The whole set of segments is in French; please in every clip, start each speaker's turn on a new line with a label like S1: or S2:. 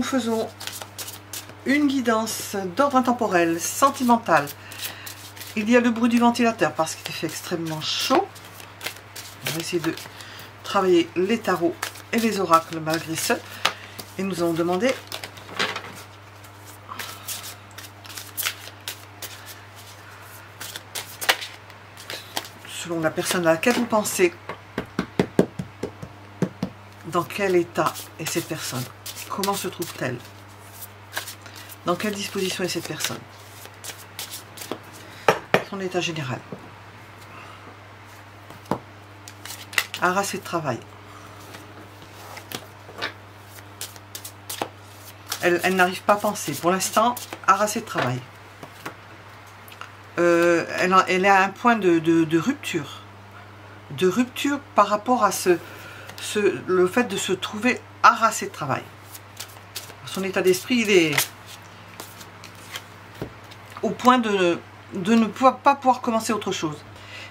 S1: nous faisons une guidance d'ordre intemporel, sentimental. Il y a le bruit du ventilateur parce qu'il fait extrêmement chaud. On va essayer de travailler les tarots et les oracles malgré ça. Et nous allons demander selon la personne à laquelle vous pensez, dans quel état est cette personne? Comment se trouve-t-elle? Dans quelle disposition est cette personne? Son état général. Harassé de travail. Elle n'arrive pas à penser. Pour l'instant, harassée de travail. Elle est à un point de rupture. De rupture par rapport à le fait de se trouver harassée de travail. Son état d'esprit, il est au point de ne pas pouvoir commencer autre chose.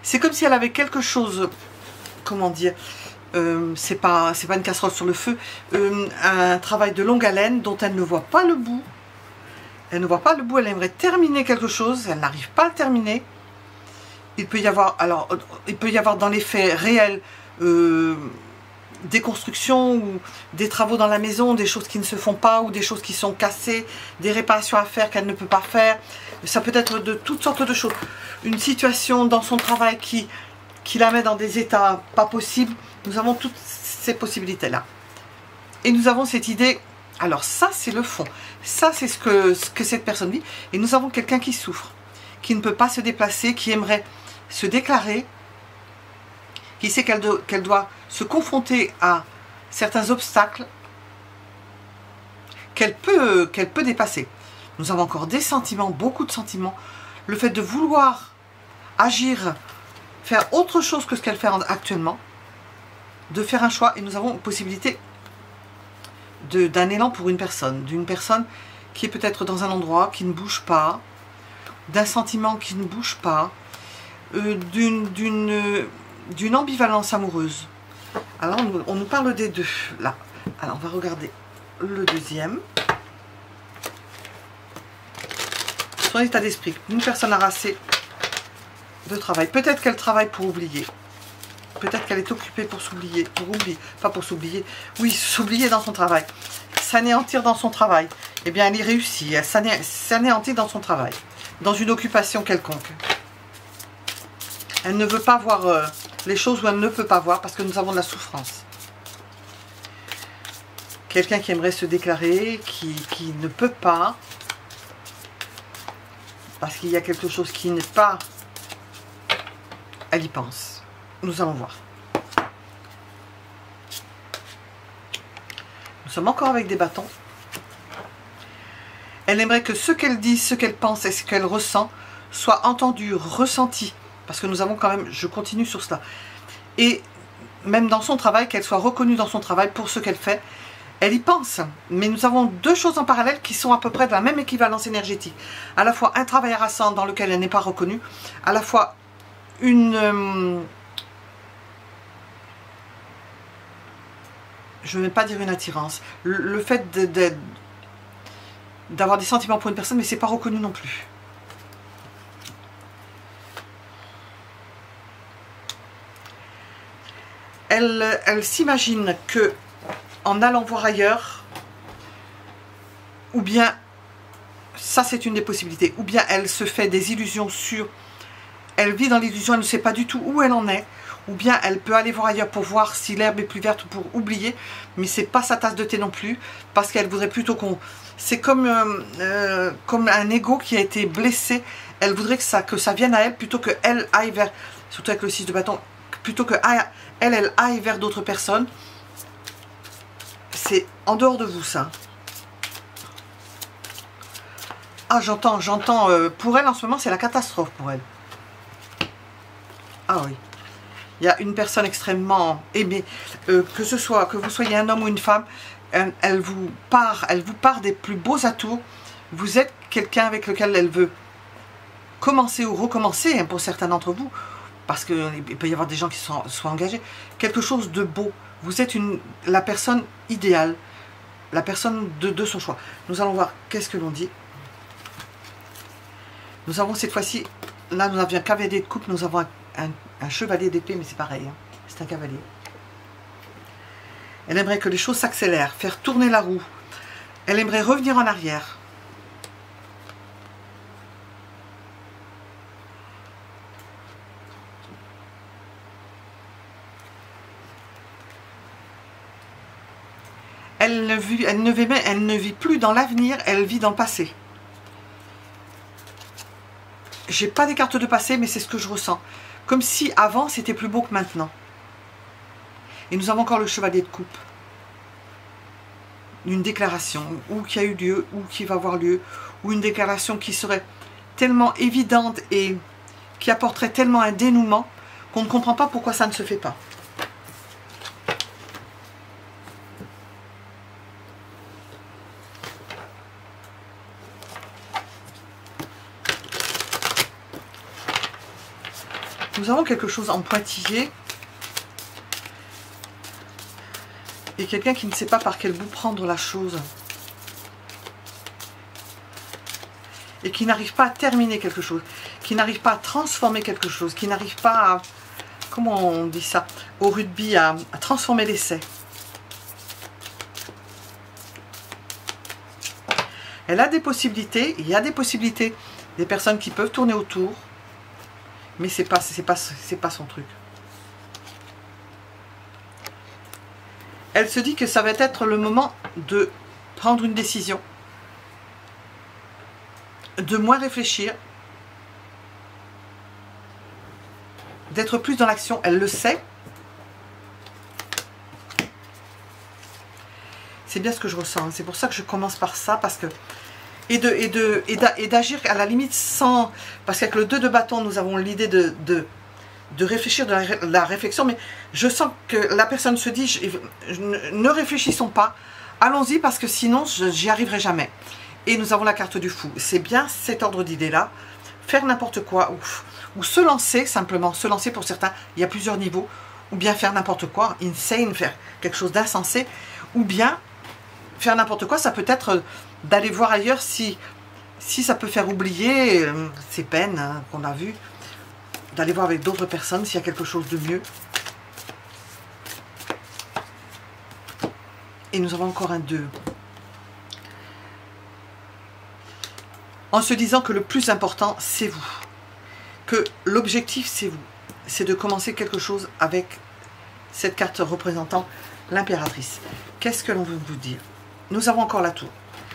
S1: C'est comme si elle avait quelque chose, comment dire, c'est pas une casserole sur le feu, un travail de longue haleine dont elle ne voit pas le bout. Elle ne voit pas le bout, elle aimerait terminer quelque chose, elle n'arrive pas à le terminer. Il peut y avoir, alors, il peut y avoir dans les faits réels des constructions ou des travaux dans la maison, des choses qui ne se font pas ou des choses qui sont cassées, des réparations à faire qu'elle ne peut pas faire. Ça peut être de toutes sortes de choses. Une situation dans son travail qui la met dans des états pas possibles. Nous avons toutes ces possibilités-là. Et nous avons cette idée, alors ça c'est le fond, ça c'est ce que cette personne vit. Et nous avons quelqu'un qui souffre, qui ne peut pas se déplacer, qui aimerait se déclarer, qui sait qu'elle doit se confronter à certains obstacles qu'elle peut dépasser. Nous avons encore des sentiments, beaucoup de sentiments. Le fait de vouloir agir, faire autre chose que ce qu'elle fait actuellement, de faire un choix. Et nous avons une possibilité d'un élan pour une personne, d'une personne qui est peut-être dans un endroit qui ne bouge pas, d'un sentiment qui ne bouge pas, d'une ambivalence amoureuse. Alors on nous parle des deux là. Alors on va regarder le deuxième. Son état d'esprit, une personne harassée de travail. Peut-être qu'elle travaille pour oublier. Peut-être qu'elle est occupée pour s'oublier, pas pour s'oublier, oui, s'oublier dans son travail. S'anéantir dans son travail. Eh bien, elle y réussit, elle s'anéantit dans son travail, dans une occupation quelconque. Elle ne veut pas voir les choses où elle ne peut pas voir parce que nous avons de la souffrance. Quelqu'un qui aimerait se déclarer, qui ne peut pas, parce qu'il y a quelque chose qui n'est pas, elle y pense. Nous allons voir. Nous sommes encore avec des bâtons. Elle aimerait que ce qu'elle dit, ce qu'elle pense et ce qu'elle ressent soit entendu, ressenti. Parce que nous avons quand même, je continue sur cela. Et même dans son travail, qu'elle soit reconnue dans son travail pour ce qu'elle fait. Elle y pense. Mais nous avons deux choses en parallèle qui sont à peu près de la même équivalence énergétique. À la fois un travail harassant dans lequel elle n'est pas reconnue. À la fois une... je ne vais pas dire une attirance. Le fait d'avoir des sentiments pour une personne, mais c'est pas reconnu non plus. Elle s'imagine que en allant voir ailleurs, ou bien, ça c'est une des possibilités, ou bien elle se fait des illusions sur, elle vit dans l'illusion, elle ne sait pas du tout où elle en est, ou bien elle peut aller voir ailleurs pour voir si l'herbe est plus verte ou pour oublier, mais c'est pas sa tasse de thé non plus, parce qu'elle voudrait plutôt qu'on... C'est comme un ego qui a été blessé, elle voudrait que ça vienne à elle plutôt qu'elle aille vers, surtout avec le 6 de bâton, plutôt que elle aille vers d'autres personnes. C'est en dehors de vous ça. Ah j'entends, pour elle en ce moment c'est la catastrophe pour elle. Ah oui. Il y a une personne extrêmement aimée, que vous soyez un homme ou une femme, elle vous part des plus beaux atouts. Vous êtes quelqu'un avec lequel elle veut commencer ou recommencer, hein, pour certains d'entre vous, parce qu'il peut y avoir des gens qui soient engagés. Quelque chose de beau. Vous êtes la personne idéale. la personne de son choix. Nous allons voir qu'est-ce que l'on dit. Nous avons cette fois-ci, là nous avions un cavalier de coupe, nous avons un chevalier d'épée, mais c'est pareil, hein, c'est un cavalier. Elle aimerait que les choses s'accélèrent, faire tourner la roue. Elle aimerait revenir en arrière. Elle ne vit plus dans l'avenir, elle vit dans le passé. J'ai pas des cartes de passé, mais c'est ce que je ressens. Comme si avant, c'était plus beau que maintenant. Et nous avons encore le chevalier de coupe. Une déclaration, ou qui a eu lieu, ou qui va avoir lieu, ou une déclaration qui serait tellement évidente et qui apporterait tellement un dénouement qu'on ne comprend pas pourquoi ça ne se fait pas. Nous avons quelque chose en pointillé et quelqu'un qui ne sait pas par quel bout prendre la chose et qui n'arrive pas à terminer quelque chose, qui n'arrive pas à transformer quelque chose, qui n'arrive pas à, comment on dit ça, au rugby, à transformer l'essai. Elle a des possibilités, il y a des possibilités, des personnes qui peuvent tourner autour. Mais c'est pas son truc. Elle se dit que ça va être le moment de prendre une décision, de moins réfléchir, d'être plus dans l'action. Elle le sait. C'est bien ce que je ressens. C'est pour ça que je commence par ça, parce que et d'agir à la limite sans... Parce qu'avec le 2 de bâton, nous avons l'idée de réfléchir, de la réflexion, mais je sens que la personne se dit, ne réfléchissons pas, allons-y, parce que sinon, j'y arriverai jamais. Et nous avons la carte du fou. C'est bien cet ordre d'idées-là. Faire n'importe quoi, ou se lancer, simplement, se lancer pour certains, il y a plusieurs niveaux, ou bien faire n'importe quoi, insane, faire quelque chose d'insensé, ou bien faire n'importe quoi, ça peut être d'aller voir ailleurs si ça peut faire oublier ces peines hein, qu'on a vues, d'aller voir avec d'autres personnes s'il y a quelque chose de mieux. Et nous avons encore un 2. En se disant que le plus important, c'est vous. Que l'objectif, c'est vous. C'est de commencer quelque chose avec cette carte représentant l'impératrice. Qu'est-ce que l'on veut vous dire? Nous avons encore la tour.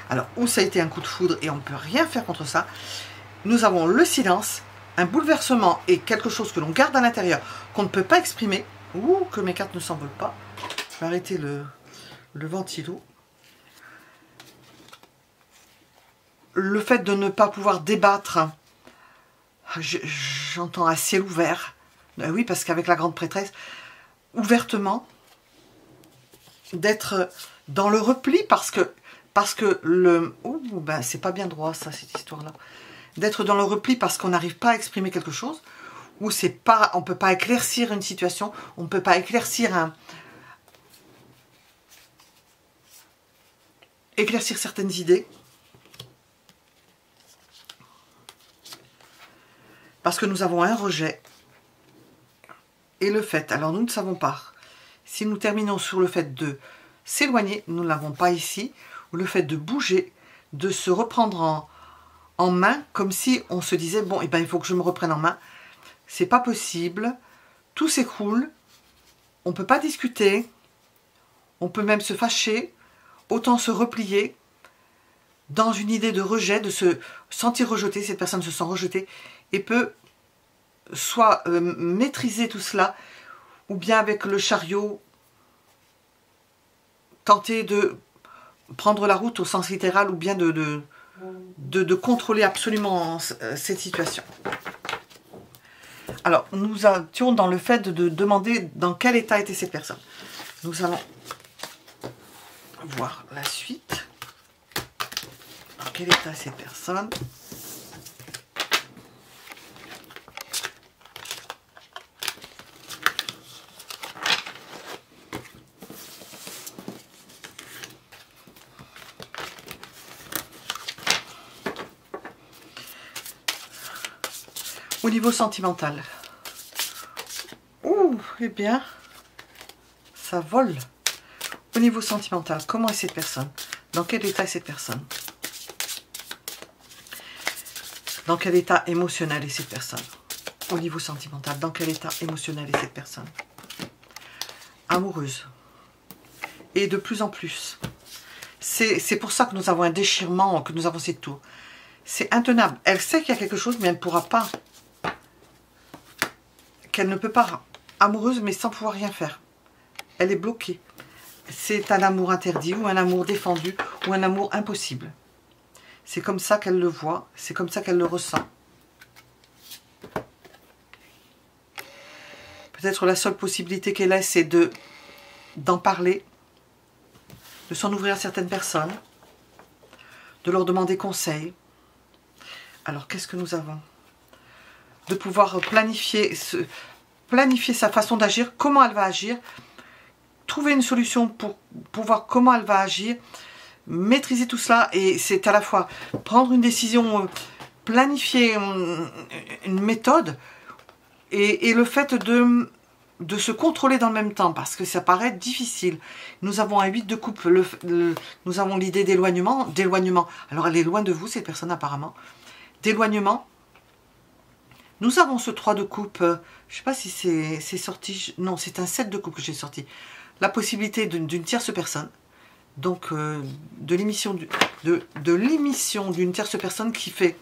S1: Alors, où ça a été un coup de foudre et on ne peut rien faire contre ça. Nous avons le silence, un bouleversement et quelque chose que l'on garde à l'intérieur, qu'on ne peut pas exprimer. Ouh, que mes cartes ne s'envolent pas. Je vais arrêter le ventilo. Le fait de ne pas pouvoir débattre, j'entends à ciel ouvert. Oui, parce qu'avec la grande prêtresse, ouvertement, d'être dans le repli parce que le... Oh, ben c'est pas bien droit ça, cette histoire-là. D'être dans le repli parce qu'on n'arrive pas à exprimer quelque chose, ou c'est pas, on peut pas éclaircir une situation, on ne peut pas éclaircir certaines idées. Parce que nous avons un rejet et le fait. Alors nous ne savons pas. Si nous terminons sur le fait de s'éloigner, nous ne l'avons pas ici, ou le fait de bouger, de se reprendre en main, comme si on se disait, bon, eh ben, il faut que je me reprenne en main. C'est pas possible, tout s'écroule, on ne peut pas discuter, on peut même se fâcher, autant se replier dans une idée de rejet, de se sentir rejeté, cette personne se sent rejetée, et peut soit maîtriser tout cela, ou bien avec le chariot, tenter de prendre la route au sens littéral, ou bien de contrôler absolument cette situation. Alors, nous étions dans le fait de demander dans quel état était cette personne. Nous allons voir la suite. Dans quel état cette personne? Au niveau sentimental. Ouh, eh bien, ça vole. Au niveau sentimental, comment est cette personne? Dans quel état est cette personne? Dans quel état émotionnel est cette personne? Au niveau sentimental, dans quel état émotionnel est cette personne? Amoureuse. Et de plus en plus. C'est pour ça que nous avons un déchirement, que nous avons ces tours. C'est intenable. Elle sait qu'il y a quelque chose, mais elle ne pourra pas. Qu'elle ne peut pas. Amoureuse, mais sans pouvoir rien faire. Elle est bloquée. C'est un amour interdit, ou un amour défendu, ou un amour impossible. C'est comme ça qu'elle le voit, c'est comme ça qu'elle le ressent. Peut-être la seule possibilité qu'elle ait, c'est d'en parler, de s'en ouvrir à certaines personnes, de leur demander conseil. Alors, qu'est-ce que nous avons? De pouvoir planifier sa façon d'agir, comment elle va agir, trouver une solution pour voir comment elle va agir, maîtriser tout cela, et c'est à la fois prendre une décision, planifier une méthode, et le fait de se contrôler dans le même temps, parce que ça paraît difficile. Nous avons un 8 de coupe, nous avons l'idée d'éloignement, alors elle est loin de vous, cette personne apparemment, d'éloignement. Nous avons ce 3 de coupe, je ne sais pas si c'est sorti, non, c'est un 7 de coupe que j'ai sorti. La possibilité d'une tierce personne, donc de l'émission d'une tierce personne qui fait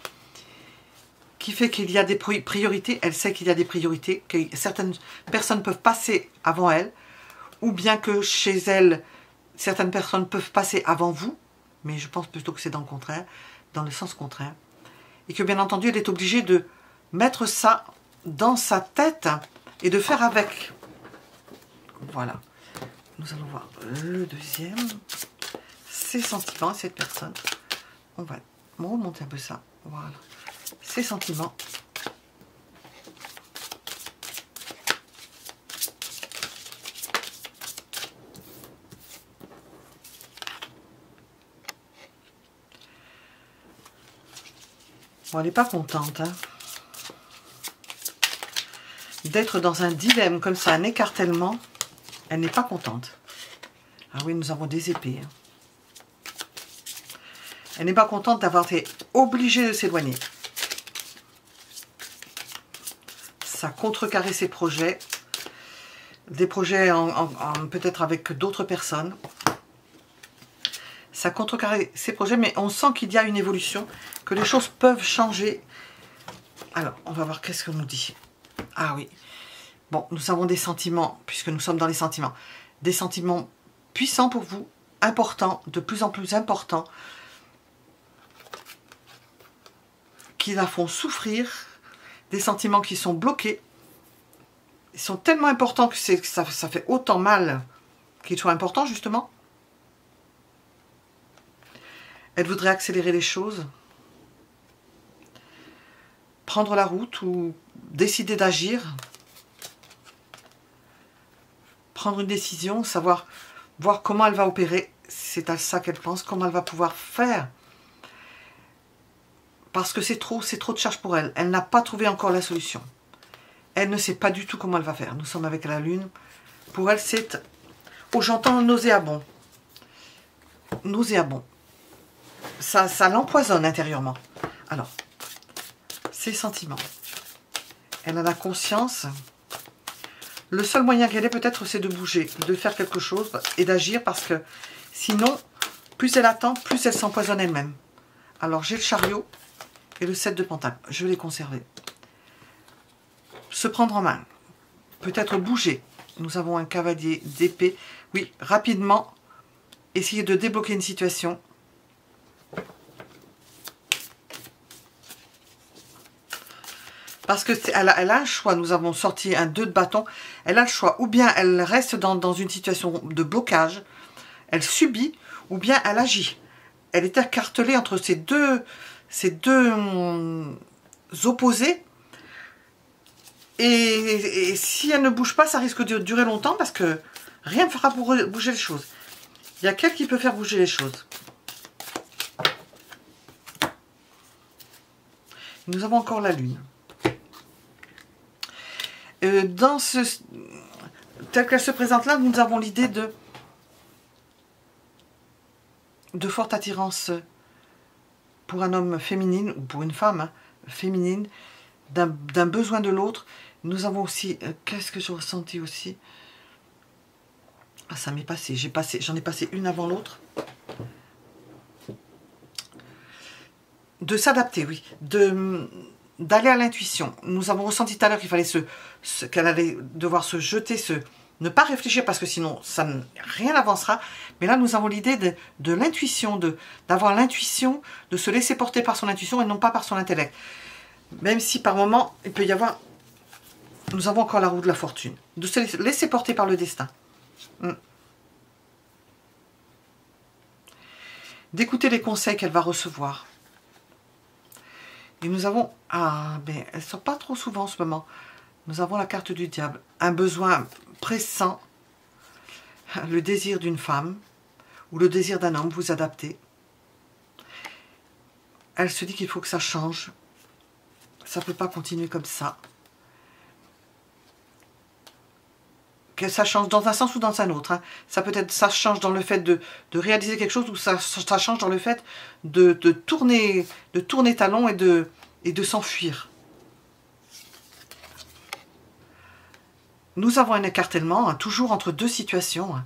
S1: qu'il y a des priorités. Elle sait qu'il y a des priorités, que certaines personnes peuvent passer avant elle, ou bien que chez elle, certaines personnes peuvent passer avant vous, mais je pense plutôt que c'est dans le contraire, dans le sens contraire, et que bien entendu, elle est obligée de mettre ça dans sa tête et de faire avec. Voilà. Nous allons voir le deuxième. Ses sentiments, cette personne. On va remonter un peu ça. Voilà. Ses sentiments. Bon, elle n'est pas contente, hein, d'être dans un dilemme comme ça, un écartèlement. Elle n'est pas contente. Ah oui, nous avons des épées. Hein. Elle n'est pas contente d'avoir été obligée de s'éloigner. Ça contrecarre ses projets. Des projets peut-être avec d'autres personnes. Ça contrecarre ses projets, mais on sent qu'il y a une évolution, que les choses peuvent changer. Alors, on va voir qu'est-ce qu'on nous dit. Ah oui. Bon, nous avons des sentiments, puisque nous sommes dans les sentiments. Des sentiments puissants pour vous, importants, de plus en plus importants, qui la font souffrir, des sentiments qui sont bloqués. Ils sont tellement importants que ça fait autant mal qu'ils soient importants, justement. Elle voudrait accélérer les choses, prendre la route ou décider d'agir, prendre une décision, voir comment elle va opérer. C'est à ça qu'elle pense, comment elle va pouvoir faire. Parce que c'est trop de charge pour elle. Elle n'a pas trouvé encore la solution. Elle ne sait pas du tout comment elle va faire. Nous sommes avec la lune. Pour elle, c'est... Oh, j'entends nauséabond. Nauséabond. Ça l'empoisonne intérieurement. Alors, ses sentiments. Elle en a conscience. Le seul moyen qu'elle ait peut-être, c'est de bouger, de faire quelque chose et d'agir, parce que sinon, plus elle attend, plus elle s'empoisonne elle-même. Alors, j'ai le chariot et le 7 de pentacle. Je vais les conserver. Se prendre en main. Peut-être bouger. Nous avons un cavalier d'épée. Oui, rapidement, essayer de débloquer une situation. Parce qu'elle a un choix. Nous avons sorti un 2 de bâton. Elle a le choix. Ou bien elle reste dans une situation de blocage. Elle subit. Ou bien elle agit. Elle est écartelée entre ces deux opposés. Et si elle ne bouge pas, ça risque de durer longtemps, parce que rien ne fera pour bouger les choses. Il y a qu'elle qui peut faire bouger les choses. Nous avons encore la lune. Telle qu'elle se présente là, nous avons l'idée de forte attirance pour un homme féminine, ou pour une femme hein, féminine, d'un besoin de l'autre. Nous avons aussi, qu'est-ce que j'ai ressenti aussi? Ah, ça m'est passé, j'en ai passé une avant l'autre. De s'adapter, oui, d'aller à l'intuition. Nous avons ressenti tout à l'heure qu'il fallait qu'elle allait devoir se jeter, ne pas réfléchir parce que sinon rien n'avancera. Mais là, nous avons l'idée de l'intuition, d'avoir l'intuition, de se laisser porter par son intuition et non pas par son intellect. Même si par moment, il peut y avoir... Nous avons encore la roue de la fortune. De se laisser porter par le destin. D'écouter les conseils qu'elle va recevoir. Et nous avons... Ah, mais elle ne sort pas trop souvent en ce moment. Nous avons la carte du diable. Un besoin pressant. Le désir d'une femme. Ou le désir d'un homme. Vous adaptez. Elle se dit qu'il faut que ça change. Ça ne peut pas continuer comme ça. Que ça change dans un sens ou dans un autre. Hein. Ça peut être, ça change dans le fait de réaliser quelque chose ou ça change dans le fait de tourner talon et de s'enfuir. Nous avons un écartèlement, hein, toujours entre deux situations. Hein.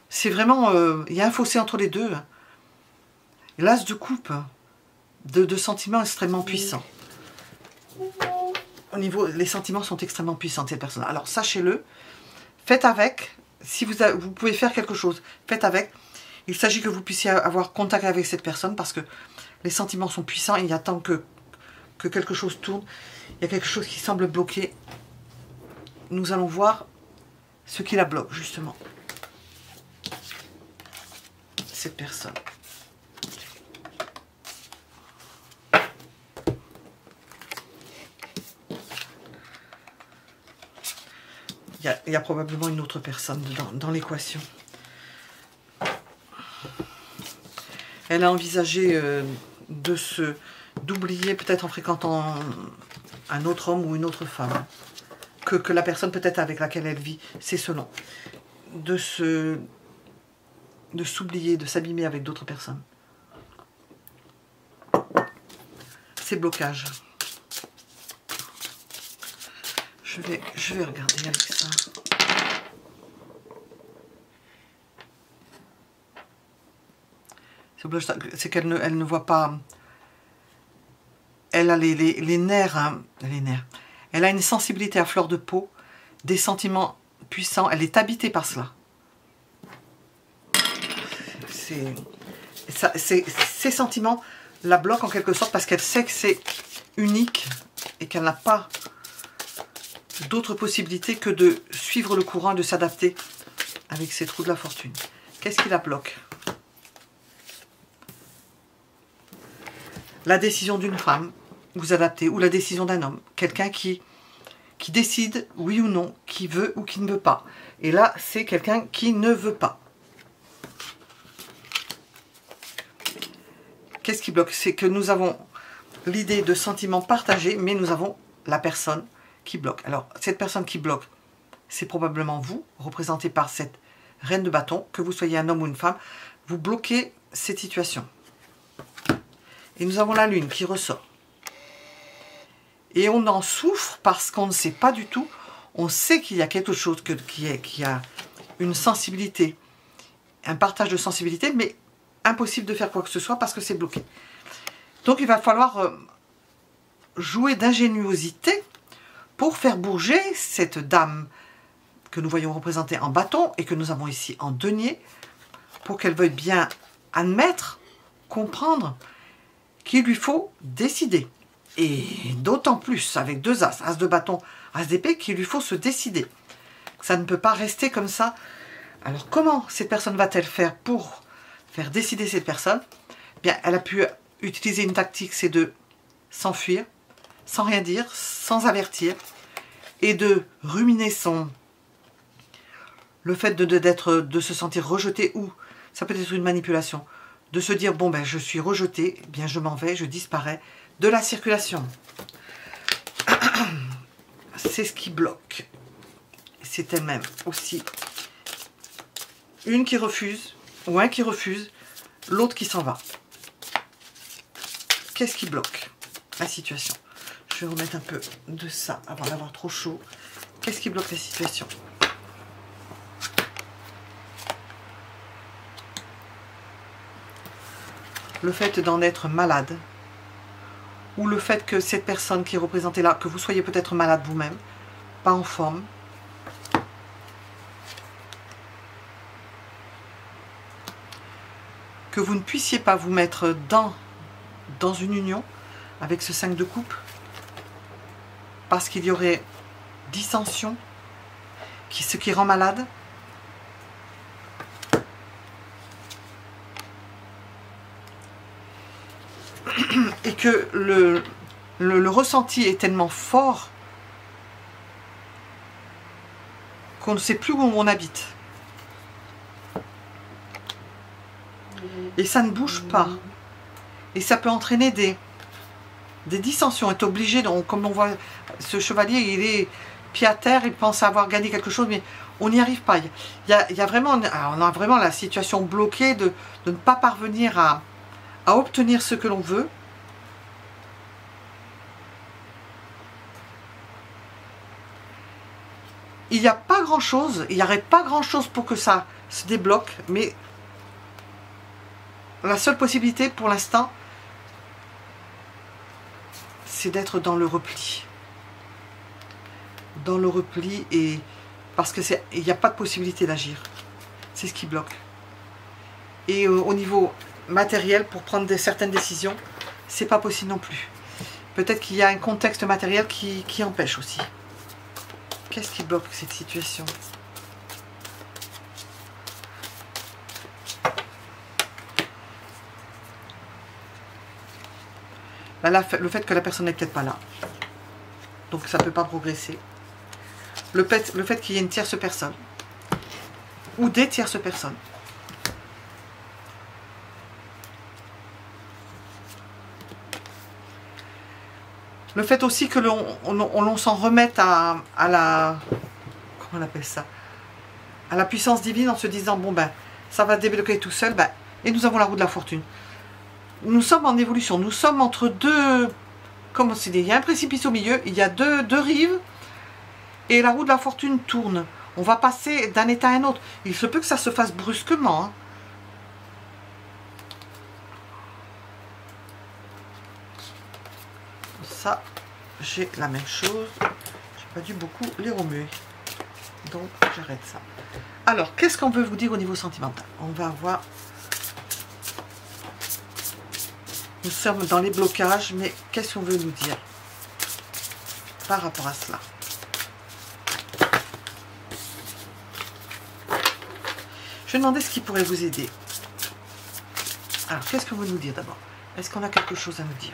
S1: C'est vraiment, il y a un fossé entre les deux. Hein. L'as de coupe, de sentiments extrêmement puissants. Au niveau, les sentiments sont extrêmement puissants de cette personne. Alors sachez-le. Faites avec, si vous pouvez faire quelque chose, faites avec. Il s'agit que vous puissiez avoir contact avec cette personne parce que les sentiments sont puissants et il y a tant que quelque chose tourne. Il y a quelque chose qui semble bloquer. Nous allons voir ce qui la bloque, justement. Cette personne. Il y a probablement une autre personne dans l'équation. Elle a envisagé d'oublier peut-être en fréquentant un autre homme ou une autre femme. Que la personne peut-être avec laquelle elle vit, c'est selon. De s'oublier, de s'abîmer avec d'autres personnes. Ces blocages. Je vais regarder avec ça. C'est qu'elle ne voit pas. Elle a les nerfs, hein, les nerfs. Elle a une sensibilité à fleur de peau, des sentiments puissants. Elle est habitée par cela. Ces sentiments la bloquent en quelque sorte parce qu'elle sait que c'est unique et qu'elle n'a pas d'autres possibilités que de suivre le courant et de s'adapter avec ces trous de la fortune. Qu'est-ce qui la bloque? La décision d'une femme, vous adaptez, ou la décision d'un homme. Quelqu'un qui décide, oui ou non, qui veut ou qui ne veut pas. Et là, c'est quelqu'un qui ne veut pas. Qu'est-ce qui bloque? C'est que nous avons l'idée de sentiments partagés, mais nous avons la personne qui bloque. Alors, cette personne qui bloque, c'est probablement vous, représenté par cette reine de bâton, que vous soyez un homme ou une femme, vous bloquez cette situation. Et nous avons la lune qui ressort. Et on en souffre parce qu'on ne sait pas du tout. On sait qu'il y a quelque chose qui a une sensibilité, un partage de sensibilité, mais impossible de faire quoi que ce soit parce que c'est bloqué. Donc il va falloir jouer d'ingéniosité pour faire bouger cette dame que nous voyons représentée en bâton et que nous avons ici en denier, pour qu'elle veuille bien admettre, comprendre qu'il lui faut décider. Et d'autant plus avec deux as, as de bâton, as d'épée, qu'il lui faut se décider. Ça ne peut pas rester comme ça. Alors comment cette personne va-t-elle faire pour faire décider cette personne? Bien, elle a pu utiliser une tactique, c'est de s'enfuir, sans rien dire, sans avertir, et de ruminer le fait de se sentir rejeté, ou ça peut être une manipulation, de se dire, bon ben je suis rejeté, bien je m'en vais, je disparais de la circulation. C'est ce qui bloque. c'est elle-même aussi. Une qui refuse, ou un qui refuse, l'autre qui s'en va. Qu'est-ce qui bloque la situation? Je vais remettre un peu de ça avant d'avoir trop chaud. Qu'est-ce qui bloque la situation? Le fait d'en être malade, ou le fait que cette personne qui est représentée là, que vous soyez peut-être malade vous-même, pas en forme, que vous ne puissiez pas vous mettre dans une union avec ce 5 de coupe, parce qu'il y aurait dissension, ce qui rend malade. Et que le ressenti est tellement fort qu'on ne sait plus où on habite. Et ça ne bouge pas. Et ça peut entraîner des dissensions. Est obligé, donc, comme on voit, ce chevalier, il est pied à terre, il pense avoir gagné quelque chose, mais on n'y arrive pas. Il y a vraiment, on a vraiment la situation bloquée de ne pas parvenir à obtenir ce que l'on veut. Il n'y a pas grand-chose, il n'y aurait pas grand-chose pour que ça se débloque, mais la seule possibilité pour l'instant, c'est d'être dans le repli. Dans le repli, et parce que il n'y a pas de possibilité d'agir. C'est ce qui bloque. Et au niveau matériel, pour prendre certaines décisions, c'est pas possible non plus. Peut-être qu'il y a un contexte matériel qui empêche aussi. Qu'est-ce qui bloque cette situation? Là, le fait que la personne n'est peut-être pas là. Donc ça ne peut pas progresser. Le fait qu'il y ait une tierce personne. Ou des tierces personnes. Le fait aussi que l'on s'en remette à la... Comment on appelle ça? À la puissance divine en se disant, bon ben, ça va débloquer tout seul. Ben, et nous avons la roue de la fortune. Nous sommes en évolution. Nous sommes entre deux... Comment c'est dit? Il y a un précipice au milieu. Il y a deux rives. Et la roue de la fortune tourne. On va passer d'un état à un autre. Il se peut que ça se fasse brusquement. Hein. Ça, j'ai la même chose. J'ai pas dû beaucoup les remuer. Donc, j'arrête ça. Alors, qu'est-ce qu'on veut vous dire au niveau sentimental? On va voir. Nous sommes dans les blocages, mais qu'est-ce qu'on veut nous dire par rapport à cela? Je vais demander ce qui pourrait vous aider. Alors, qu'est-ce qu'on veut nous dire d'abord? Est-ce qu'on a quelque chose à nous dire?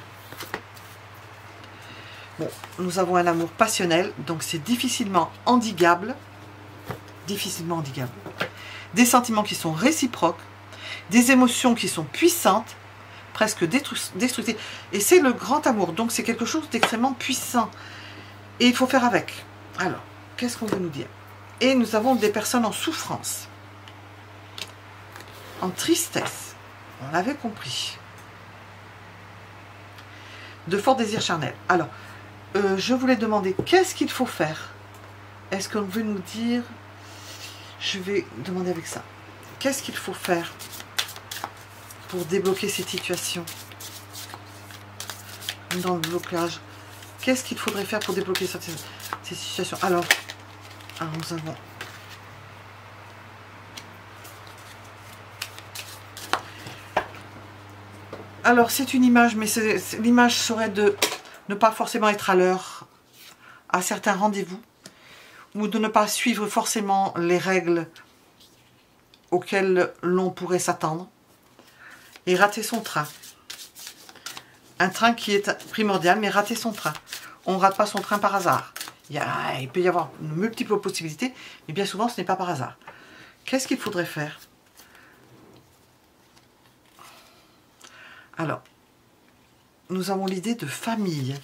S1: Bon, nous avons un amour passionnel, donc c'est difficilement endiguable. Difficilement endiguable. Des sentiments qui sont réciproques, des émotions qui sont puissantes, presque destructives. Et c'est le grand amour, donc c'est quelque chose d'extrêmement puissant. Et il faut faire avec. Alors, qu'est-ce qu'on veut nous dire? Et nous avons des personnes en souffrance, en tristesse, on l'avait compris. De forts désirs charnels. Alors, je voulais demander, qu'est-ce qu'il faut faire? Est-ce qu'on veut nous dire... Je vais demander avec ça. Qu'est-ce qu'il faut faire pour débloquer cette situation? Dans le blocage. Qu'est-ce qu'il faudrait faire pour débloquer cette situation? Alors, nous avons... Alors, c'est une image, mais l'image serait de ne pas forcément être à l'heure à certains rendez-vous, ou de ne pas suivre forcément les règles auxquelles l'on pourrait s'attendre, et rater son train. Un train qui est primordial, mais rater son train. On ne rate pas son train par hasard. Il peut y avoir de multiples possibilités, mais bien souvent ce n'est pas par hasard. Qu'est-ce qu'il faudrait faire? Alors, nous avons l'idée de famille.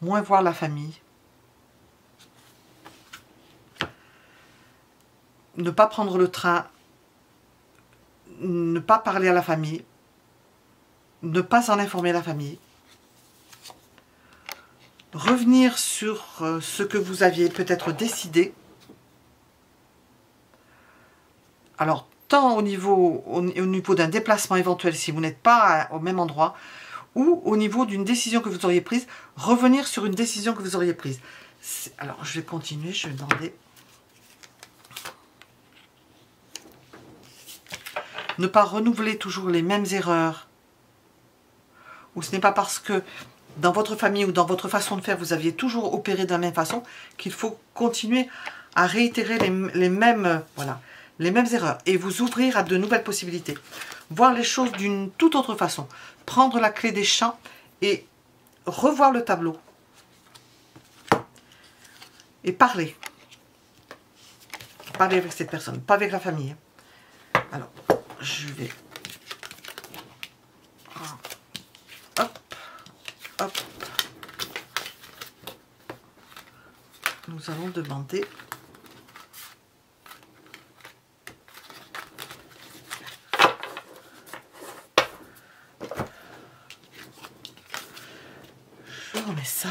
S1: moins voir la famille, ne pas prendre le train, ne pas parler à la famille, ne pas en informer la famille, revenir sur ce que vous aviez peut-être décidé. Alors, tant au niveau d'un déplacement éventuel si vous n'êtes pas au même endroit, ou au niveau d'une décision que vous auriez prise, revenir sur une décision que vous auriez prise. Alors, je vais continuer, je vais demander. Ne pas renouveler toujours les mêmes erreurs. Ou ce n'est pas parce que dans votre famille ou dans votre façon de faire, vous aviez toujours opéré de la même façon qu'il faut continuer à réitérer les mêmes erreurs et vous ouvrir à de nouvelles possibilités. Voir les choses d'une toute autre façon. Prendre la clé des champs et revoir le tableau. Et parler. Parler avec cette personne, pas avec la famille. Alors, je vais... Hop, hop. Nous allons demander... Je remets ça.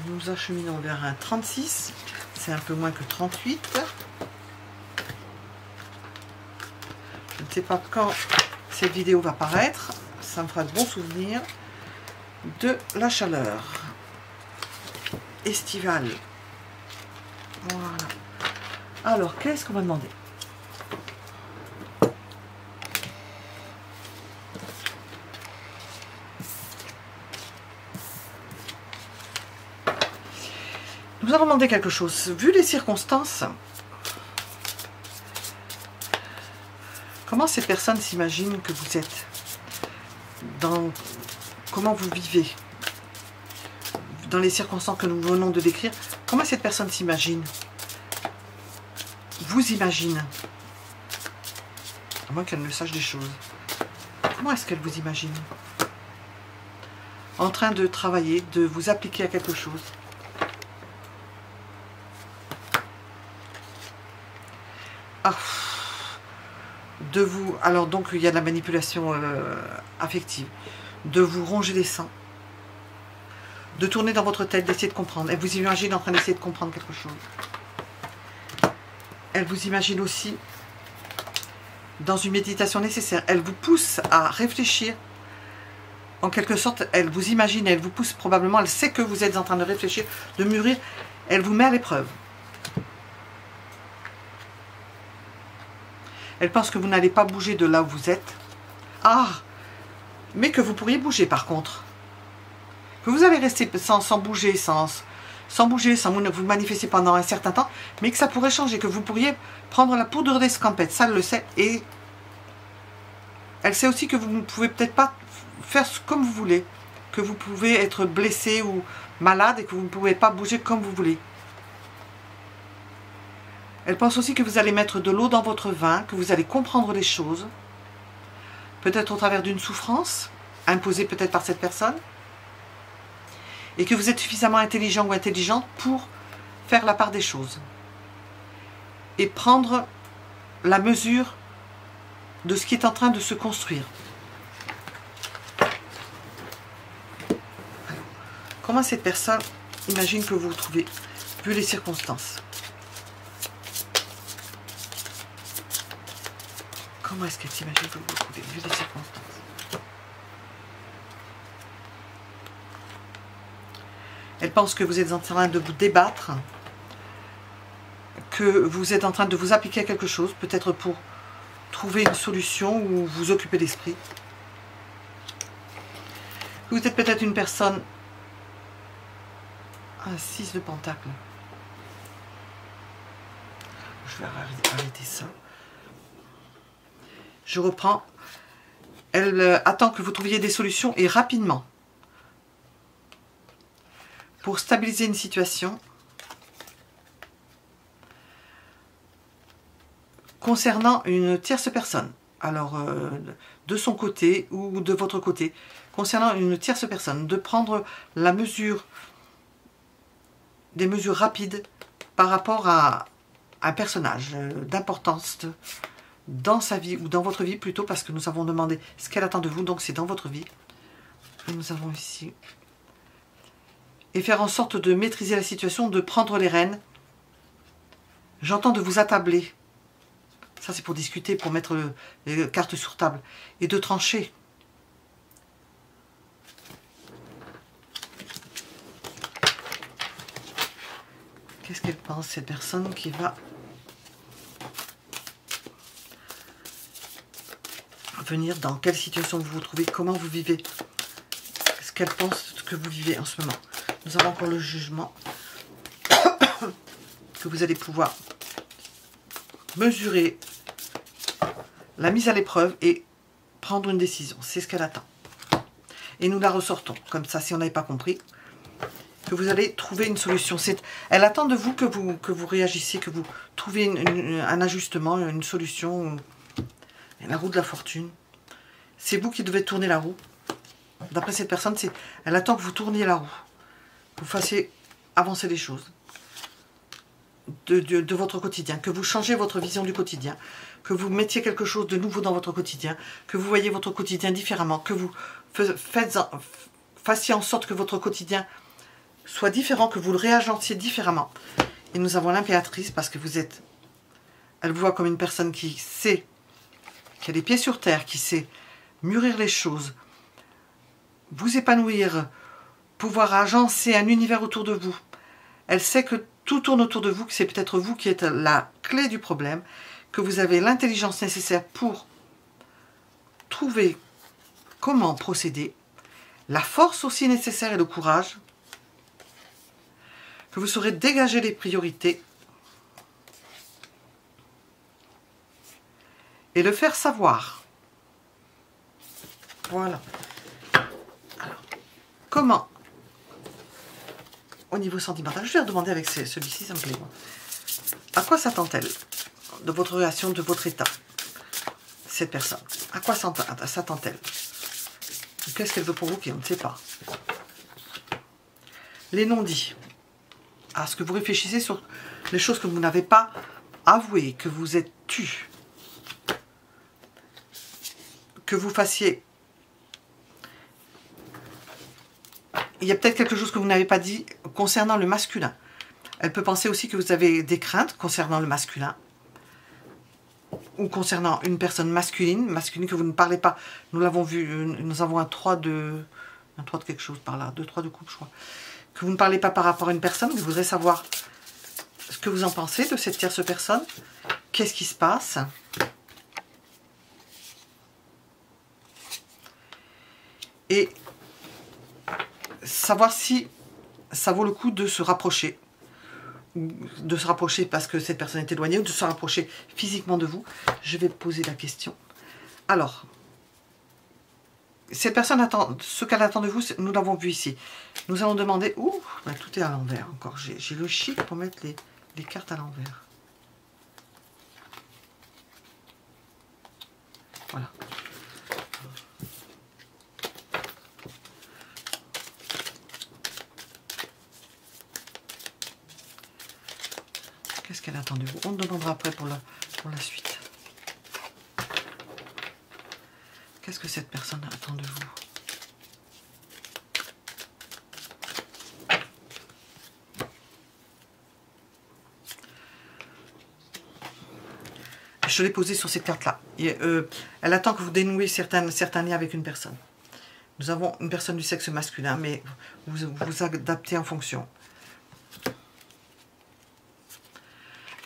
S1: Nous acheminons vers un 36. C'est un peu moins que 38. Je ne sais pas quand cette vidéo va paraître. Ça me fera de bons souvenirs de la chaleur estivale. Voilà. Alors, qu'est-ce qu'on va demander? Nous allons demander quelque chose. Vu les circonstances, comment ces personnes s'imaginent que vous êtes? Comment vous vivez? Dans les circonstances que nous venons de décrire, comment cette personne s'imagine? Vous imagine? À moins qu'elle ne sache des choses. Comment est-ce qu'elle vous imagine? En train de travailler, de vous appliquer à quelque chose. De vous, alors donc il y a de la manipulation affective, de vous ronger les seins, de tourner dans votre tête, d'essayer de comprendre. Elle vous imagine en train d'essayer de comprendre quelque chose. Elle vous imagine aussi dans une méditation nécessaire. Elle vous pousse à réfléchir. En quelque sorte, elle vous imagine, elle vous pousse probablement, elle sait que vous êtes en train de réfléchir, de mûrir, elle vous met à l'épreuve. Elle pense que vous n'allez pas bouger de là où vous êtes. Ah, mais que vous pourriez bouger par contre. Que vous allez rester sans bouger, sans vous manifester pendant un certain temps, mais que ça pourrait changer, que vous pourriez prendre la poudre d'escampette, ça elle le sait. Et elle sait aussi que vous ne pouvez peut-être pas faire comme vous voulez, que vous pouvez être blessé ou malade et que vous ne pouvez pas bouger comme vous voulez. Elle pense aussi que vous allez mettre de l'eau dans votre vin, que vous allez comprendre les choses, peut-être au travers d'une souffrance, imposée peut-être par cette personne, et que vous êtes suffisamment intelligent ou intelligente pour faire la part des choses, et prendre la mesure de ce qui est en train de se construire. Alors, comment cette personne imagine que vous vous trouvez, vu les circonstances? Comment est-ce qu'elle s'imagine que vous vous trouvez, vu les circonstances? Elle pense que vous êtes en train de vous débattre, que vous êtes en train de vous appliquer à quelque chose, peut-être pour trouver une solution ou vous occuper l'esprit. Vous êtes peut-être une personne... Un 6 de pentacle. Je vais arrêter ça. Je reprends. Elle attend que vous trouviez des solutions et rapidement. Pour stabiliser une situation. Concernant une tierce personne. alors de son côté ou de votre côté, concernant une tierce personne, de prendre la mesure, des mesures rapides par rapport à un personnage d'importance dans sa vie, ou dans votre vie plutôt, parce que nous avons demandé ce qu'elle attend de vous, donc c'est dans votre vie. Et nous avons ici, et faire en sorte de maîtriser la situation, de prendre les rênes. J'entends de vous attabler. Ça, c'est pour discuter, pour mettre les cartes sur table. Et de trancher. Qu'est-ce qu'elle pense, cette personne qui va venir, dans quelle situation vous vous trouvez, comment vous vivez, ce qu'elle pense que vous vivez en ce moment. Nous avons encore le jugement que vous allez pouvoir mesurer la mise à l'épreuve et prendre une décision. C'est ce qu'elle attend. Et nous la ressortons, comme ça, si on n'avait pas compris, que vous allez trouver une solution. Elle attend de vous que vous réagissiez, que vous trouviez un ajustement, une solution. La roue de la fortune. C'est vous qui devez tourner la roue. D'après cette personne, elle attend que vous tourniez la roue. Que vous fassiez avancer les choses de votre quotidien. Que vous changez votre vision du quotidien. Que vous mettiez quelque chose de nouveau dans votre quotidien. Que vous voyez votre quotidien différemment. Que vous fassiez en sorte que votre quotidien soit différent. Que vous le réagenciez différemment. Et nous avons l'impératrice parce que vous êtes... Elle vous voit comme une personne qui sait... qui a les pieds sur terre, qui sait mûrir les choses, vous épanouir, pouvoir agencer un univers autour de vous. Elle sait que tout tourne autour de vous, que c'est peut-être vous qui êtes la clé du problème, que vous avez l'intelligence nécessaire pour trouver comment procéder, la force aussi nécessaire et le courage, que vous saurez dégager les priorités et le faire savoir. Voilà. Alors, comment, au niveau sentimental, je vais redemander avec celui-ci, ça me plaît. À quoi s'attend-elle de votre relation, de votre état, cette personne? À quoi s'attend-elle? Qu'est-ce qu'elle veut pour vous qui on ne sait pas? Les non-dits. À ce que vous réfléchissez sur les choses que vous n'avez pas avouées, que vous êtes tues. Que vous fassiez... Il y a peut-être quelque chose que vous n'avez pas dit concernant le masculin. Elle peut penser aussi que vous avez des craintes concernant le masculin. Ou concernant une personne masculine que vous ne parlez pas. Nous l'avons vu, nous avons un 3 de quelque chose par là, 2-3 de coupe, je crois. Que vous ne parlez pas par rapport à une personne, vous voudrez savoir ce que vous en pensez de cette tierce personne. Qu'est-ce qui se passe? Et savoir si ça vaut le coup de se rapprocher. De se rapprocher parce que cette personne est éloignée ou de se rapprocher physiquement de vous. Je vais poser la question. Alors, cette personne attend, ce qu'elle attend de vous, nous l'avons vu ici. Nous allons demander... Ouh, ben, tout est à l'envers encore. J'ai le chic pour mettre les cartes à l'envers. Voilà. Qu'est-ce qu'elle attend de vous? On demandera après pour la suite. Qu'est-ce que cette personne attend de vous? Je l'ai posé sur cette carte-là. Elle attend que vous dénouez certains liens avec une personne. Nous avons une personne du sexe masculin, mais vous vous adaptez en fonction.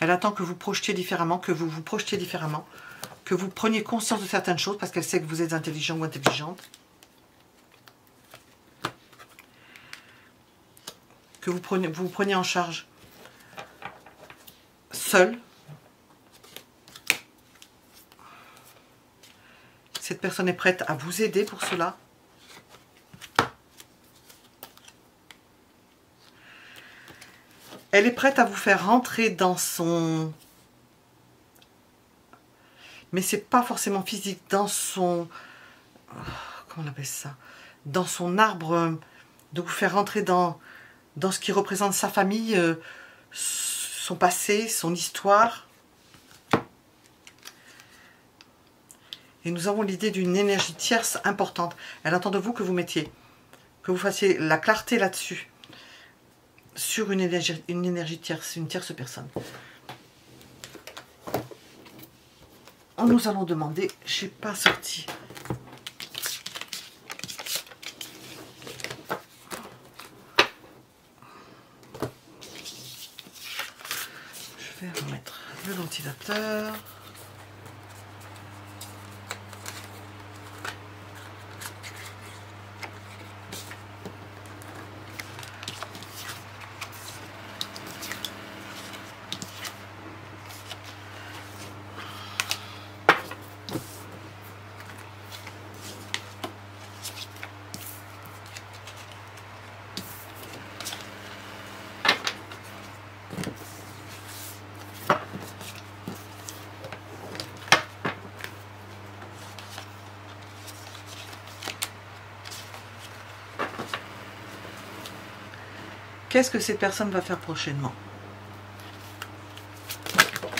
S1: Elle attend que vous projetiez différemment, que vous vous projetiez différemment, que vous preniez conscience de certaines choses parce qu'elle sait que vous êtes intelligent ou intelligente. Que vous vous preniez en charge seul. Cette personne est prête à vous aider pour cela. Elle est prête à vous faire rentrer dans mais c'est pas forcément physique. Dans son... Comment on appelle ça? Dans son arbre, de vous faire rentrer dans ce qui représente sa famille, son passé, son histoire. Et nous avons l'idée d'une énergie tierce importante. Elle attend de vous que vous mettiez, que vous fassiez la clarté là-dessus, sur une énergie tierce, une tierce personne. Nous allons demander, je n'ai pas sorti. Je vais remettre le ventilateur. Qu'est-ce que cette personne va faire prochainement?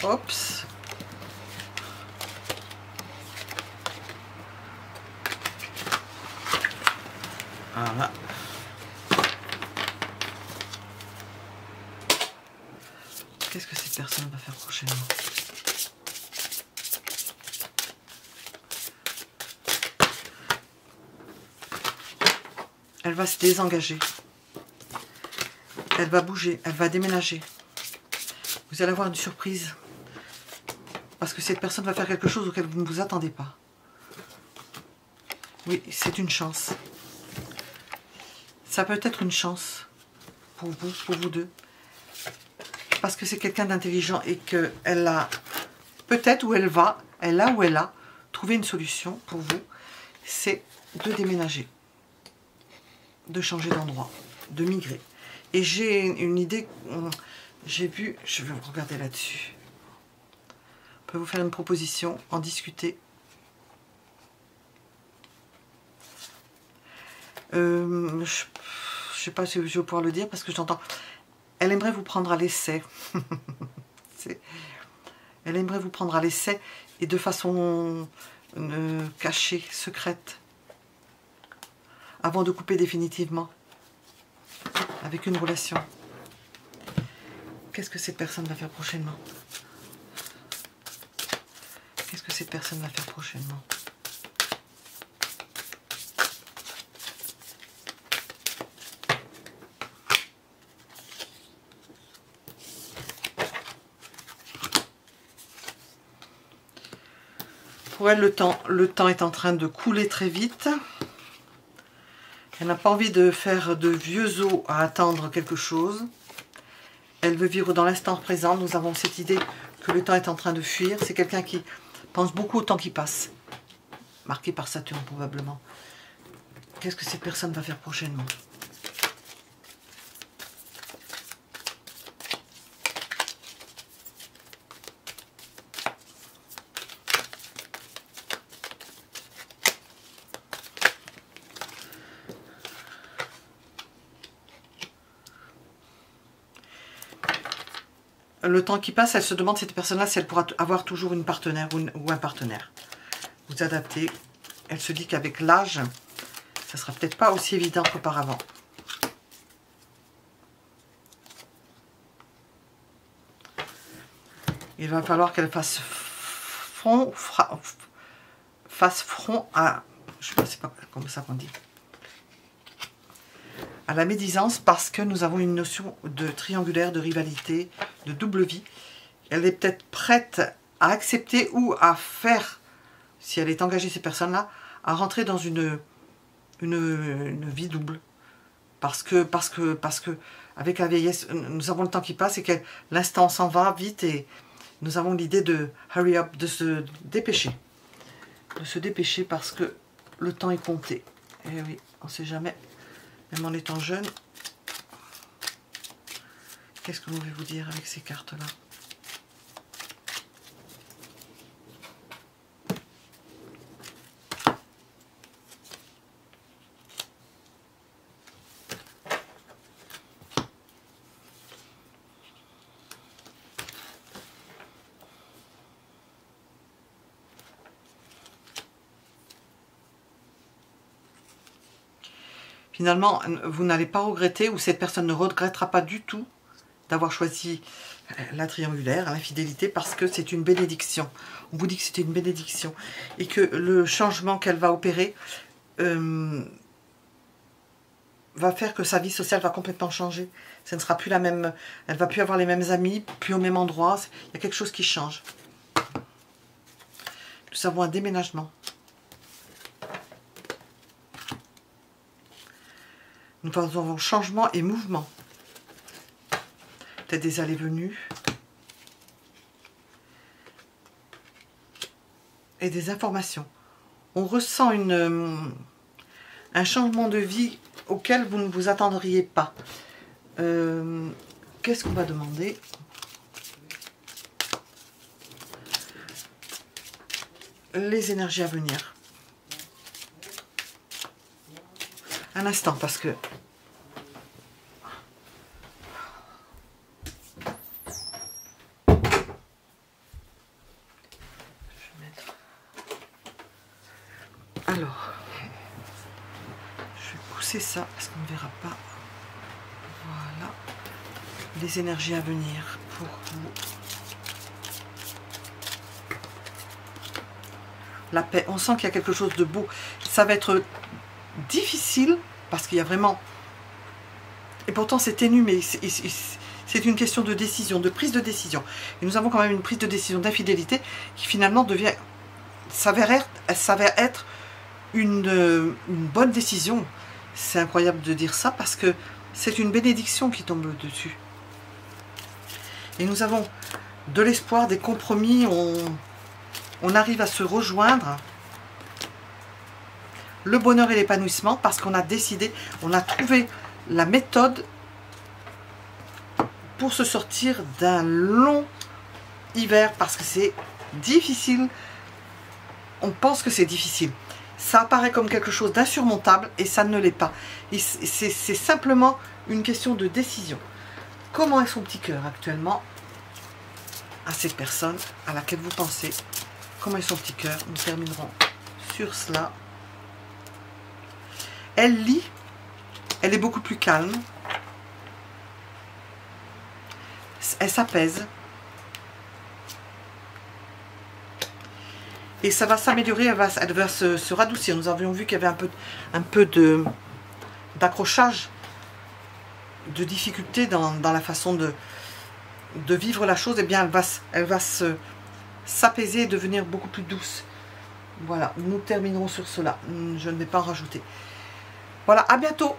S1: Oups. Voilà. Qu'est-ce que cette personne va faire prochainement? Elle va se désengager. Elle va bouger, elle va déménager. Vous allez avoir une surprise. Parce que cette personne va faire quelque chose auquel vous ne vous attendez pas. Oui, c'est une chance. Ça peut être une chance pour vous deux. Parce que c'est quelqu'un d'intelligent et qu'elle a, peut-être où elle va, elle a trouvé une solution pour vous. C'est de déménager. De changer d'endroit. De migrer. Et j'ai une idée, j'ai vu, je vais vous regarder là-dessus. On peut vous faire une proposition, en discuter. Je ne sais pas si je vais pouvoir le dire parce que j'entends. Elle aimerait vous prendre à l'essai. Elle aimerait vous prendre à l'essai et de façon cachée, secrète. Avant de couper définitivement. Avec une relation. Qu'est-ce que cette personne va faire prochainement? Qu'est-ce que cette personne va faire prochainement? Pour elle, le temps est en train de couler très vite. Elle n'a pas envie de faire de vieux os à attendre quelque chose. Elle veut vivre dans l'instant présent. Nous avons cette idée que le temps est en train de fuir. C'est quelqu'un qui pense beaucoup au temps qui passe. Marqué par Saturne probablement. Qu'est-ce que cette personne va faire prochainement? Le temps qui passe, elle se demande, cette personne-là, si elle pourra avoir toujours une partenaire ou un partenaire. Vous adaptez. Elle se dit qu'avec l'âge, ça sera peut-être pas aussi évident qu'auparavant. Il va falloir qu'elle fasse front à... Je ne sais pas comment ça qu'on dit. À la médisance, parce que nous avons une notion de triangulaire, de rivalité, de double vie. Elle est peut-être prête à accepter ou à faire, si elle est engagée, ces personnes-là, à rentrer dans une vie double. Parce que avec la vieillesse, nous avons le temps qui passe et que l'instant s'en va vite et nous avons l'idée de hurry up, de se dépêcher. De se dépêcher parce que le temps est compté. Et oui, on ne sait jamais. Même en étant jeune, qu'est-ce que je vais vous dire avec ces cartes-là? Finalement, vous n'allez pas regretter, ou cette personne ne regrettera pas du tout d'avoir choisi la triangulaire, l'infidélité, parce que c'est une bénédiction. On vous dit que c'était une bénédiction. Et que le changement qu'elle va opérer va faire que sa vie sociale va complètement changer. Ce ne sera plus la même, elle va plus avoir les mêmes amis, plus au même endroit. Il y a quelque chose qui change. Nous avons un déménagement. Nous avons changement et mouvement. Peut-être des allées-venues. Et des informations. On ressent un changement de vie auquel vous ne vous attendriez pas. Qu'est-ce qu'on va demander? Les énergies à venir. Un instant, parce que... Alors, je vais pousser ça parce qu'on ne verra pas. Voilà. Les énergies à venir pour vous. La paix. On sent qu'il y a quelque chose de beau. Ça va être difficile parce qu'il y a vraiment... Et pourtant c'est ténu, mais c'est une question de décision, de prise de décision. Et nous avons quand même une prise de décision d'infidélité qui finalement s'avère être une bonne décision. C'est incroyable de dire ça parce que c'est une bénédiction qui tombe dessus. Et nous avons de l'espoir, des compromis, on arrive à se rejoindre. Le bonheur et l'épanouissement parce qu'on a décidé, on a trouvé la méthode pour se sortir d'un long hiver parce que c'est difficile. On pense que c'est difficile. Ça apparaît comme quelque chose d'insurmontable et ça ne l'est pas. C'est simplement une question de décision. Comment est son petit cœur actuellement à cette personne à laquelle vous pensez? Comment est son petit cœur? Nous terminerons sur cela. Elle lit, elle est beaucoup plus calme, elle s'apaise et ça va s'améliorer, elle va se radoucir. Nous avions vu qu'il y avait un peu d'accrochage, de difficulté dans la façon de vivre la chose. Et bien elle va s'apaiser et devenir beaucoup plus douce. Voilà, nous terminerons sur cela, je ne vais pas en rajouter. Voilà, à bientôt.